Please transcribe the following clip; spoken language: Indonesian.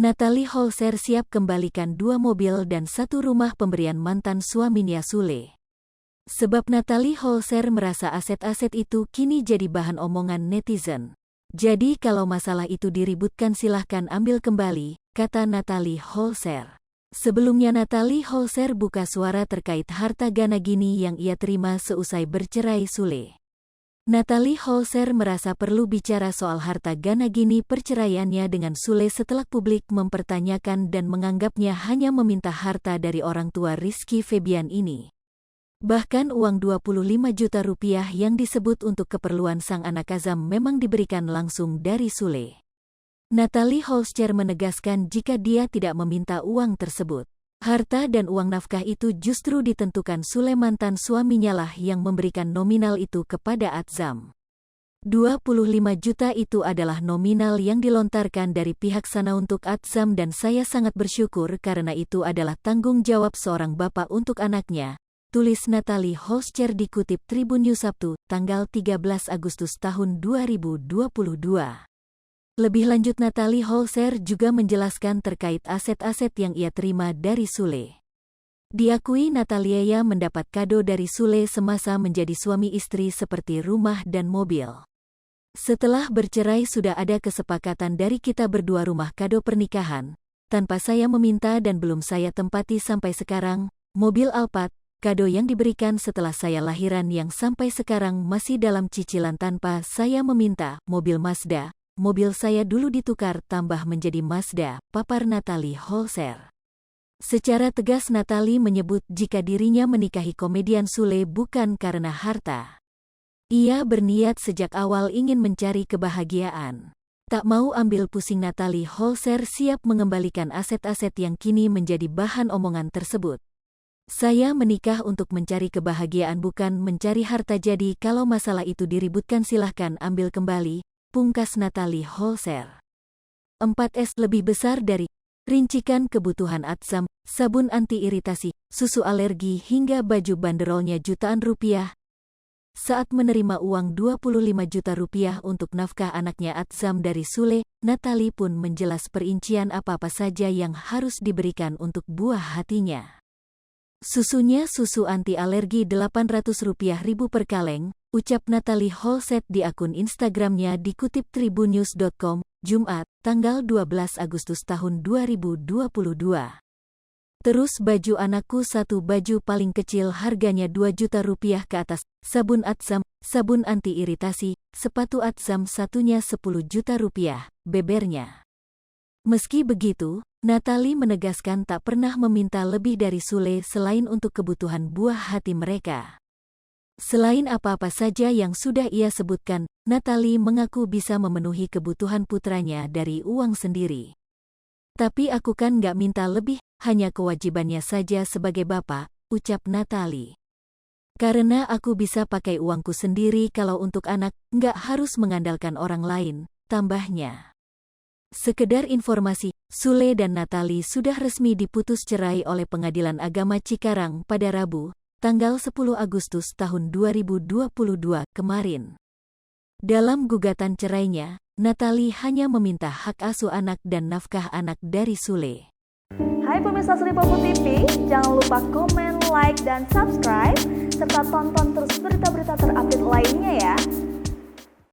Natalie Holzer siap kembalikan 2 mobil dan 1 rumah pemberian mantan suaminya Sule. Sebab Natalie Holzer merasa aset-aset itu kini jadi bahan omongan netizen. Jadi kalau masalah itu diributkan silahkan ambil kembali, kata Natalie Holzer. Sebelumnya Natalie Holzer buka suara terkait harta Gana Gini yang ia terima seusai bercerai Sule. Natalie Holzer merasa perlu bicara soal harta Gana Gini perceraiannya dengan Sule setelah publik mempertanyakan dan menganggapnya hanya meminta harta dari orang tua Rizky Febian ini. Bahkan uang 25 juta rupiah yang disebut untuk keperluan sang anak Azam memang diberikan langsung dari Sule. Natalie Holzer menegaskan jika dia tidak meminta uang tersebut. Harta dan uang nafkah itu justru ditentukan Sule mantan suaminya lah yang memberikan nominal itu kepada Azam. 25 juta itu adalah nominal yang dilontarkan dari pihak sana untuk Azam dan saya sangat bersyukur karena itu adalah tanggung jawab seorang bapak untuk anaknya, tulis Natalie Holzer dikutip Tribun News Sabtu, tanggal 13 Agustus tahun 2022. Lebih lanjut Natalie Holzer juga menjelaskan terkait aset-aset yang ia terima dari Sule. Diakui Natalia mendapat kado dari Sule semasa menjadi suami istri seperti rumah dan mobil. Setelah bercerai sudah ada kesepakatan dari kita berdua rumah kado pernikahan, tanpa saya meminta dan belum saya tempati sampai sekarang, mobil Alphard, kado yang diberikan setelah saya lahiran yang sampai sekarang masih dalam cicilan tanpa saya meminta, mobil Mazda. Mobil saya dulu ditukar tambah menjadi Mazda, papar Natalie Holzer. Secara tegas Natalie menyebut jika dirinya menikahi komedian Sule bukan karena harta. Ia berniat sejak awal ingin mencari kebahagiaan. Tak mau ambil pusing Natalie Holzer siap mengembalikan aset-aset yang kini menjadi bahan omongan tersebut. Saya menikah untuk mencari kebahagiaan bukan mencari harta jadi kalau masalah itu diributkan silahkan ambil kembali. Pungkas Natalie Holzer. 4S lebih besar dari rincikan kebutuhan Azam, sabun anti-iritasi, susu alergi hingga baju banderolnya jutaan rupiah. Saat menerima uang 25 juta rupiah untuk nafkah anaknya Azam dari Sule, Natalie pun menjelas perincian apa-apa saja yang harus diberikan untuk buah hatinya. Susunya susu anti-alergi Rp800.000 per kaleng, ucap Natalie Holzer di akun Instagramnya dikutip tribunnews.com, Jumat, tanggal 12 Agustus tahun 2022. Terus baju anakku satu baju paling kecil harganya 2 juta rupiah ke atas, sabun Azam, sabun anti-iritasi, sepatu Azam satunya 10 juta rupiah, bebernya. Meski begitu, Natalie menegaskan tak pernah meminta lebih dari Sule selain untuk kebutuhan buah hati mereka. Selain apa-apa saja yang sudah ia sebutkan, Natalie mengaku bisa memenuhi kebutuhan putranya dari uang sendiri. Tapi aku kan nggak minta lebih, hanya kewajibannya saja sebagai bapak, ucap Natalie. Karena aku bisa pakai uangku sendiri kalau untuk anak, nggak harus mengandalkan orang lain, tambahnya. Sekedar informasi, Sule dan Natalie sudah resmi diputus cerai oleh Pengadilan Agama Cikarang pada Rabu, tanggal 10 Agustus tahun 2022 kemarin. Dalam gugatan cerainya, Natalie hanya meminta hak asuh anak dan nafkah anak dari Sule. Hai pemirsa Sri Popo TV, jangan lupa komen, like, dan subscribe, serta tonton terus berita-berita terupdate lainnya ya.